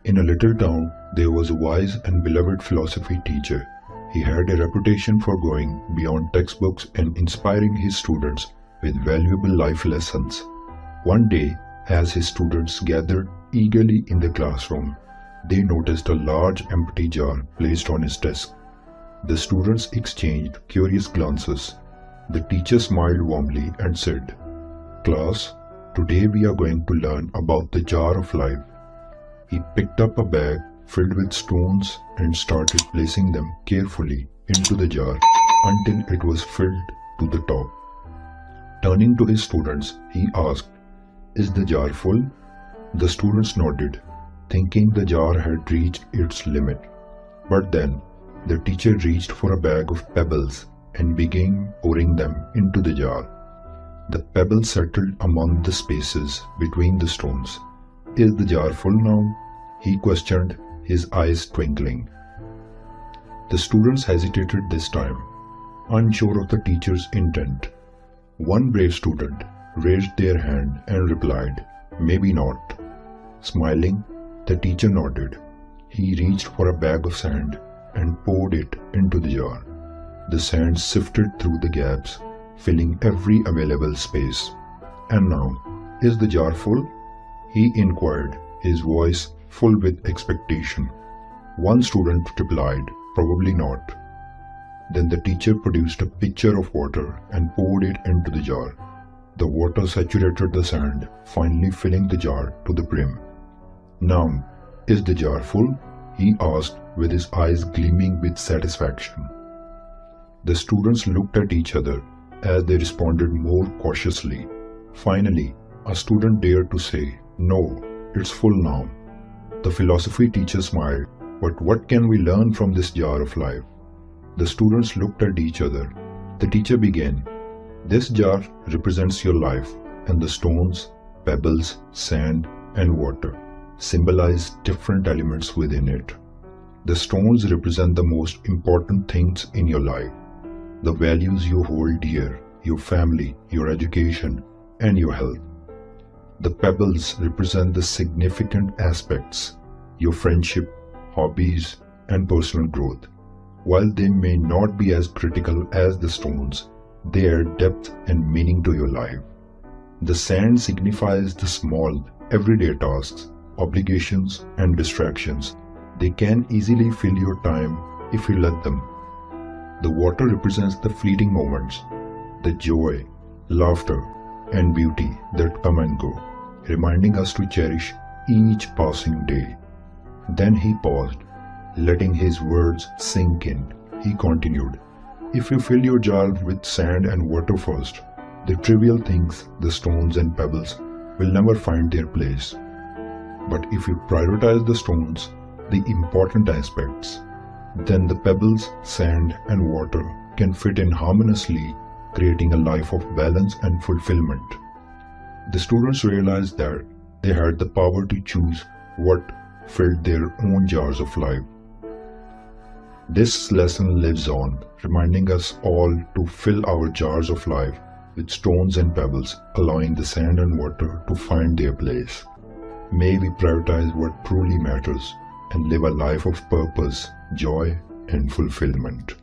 In a little town, there was a wise and beloved philosophy teacher. He had a reputation for going beyond textbooks and inspiring his students with valuable life lessons. One day, as his students gathered eagerly in the classroom, they noticed a large empty jar placed on his desk. The students exchanged curious glances. The teacher smiled warmly and said, "Class, today we are going to learn about the jar of life." He picked up a bag filled with stones and started placing them carefully into the jar until it was filled to the top. Turning to his students, he asked, "Is the jar full?" The students nodded, thinking the jar had reached its limit. But then, the teacher reached for a bag of pebbles and began pouring them into the jar. The pebbles settled among the spaces between the stones. "Is the jar full now?" he questioned, his eyes twinkling. The students hesitated this time, unsure of the teacher's intent. One brave student raised their hand and replied, "Maybe not." Smiling, the teacher nodded. He reached for a bag of sand and poured it into the jar. The sand sifted through the gaps, filling every available space. "And now, is the jar full?" he inquired, his voice full with expectation. One student replied, "Probably not." Then the teacher produced a pitcher of water and poured it into the jar. The water saturated the sand, finally filling the jar to the brim. "Now, is the jar full?" he asked, with his eyes gleaming with satisfaction. The students looked at each other as they responded more cautiously. Finally, a student dared to say, "No, it's full now." The philosophy teacher smiled, "But what can we learn from this jar of life?" The students looked at each other. The teacher began, "This jar represents your life, and the stones, pebbles, sand, and water symbolize different elements within it. The stones represent the most important things in your life, the values you hold dear, your family, your education, and your health. The pebbles represent the significant aspects, your friendship, hobbies, and personal growth. While they may not be as critical as the stones, they add depth and meaning to your life. The sand signifies the small, everyday tasks, obligations, and distractions. They can easily fill your time if you let them. The water represents the fleeting moments, the joy, laughter, and beauty that come and go, reminding us to cherish each passing day." Then he paused, letting his words sink in. He continued, "If you fill your jar with sand and water first, the trivial things, the stones and pebbles, will never find their place. But if you prioritize the stones, the important aspects, then the pebbles, sand, and water can fit in harmoniously, creating a life of balance and fulfillment." The students realized that they had the power to choose what filled their own jars of life. This lesson lives on, reminding us all to fill our jars of life with stones and pebbles, allowing the sand and water to find their place. May we prioritize what truly matters and live a life of purpose, joy, and fulfillment.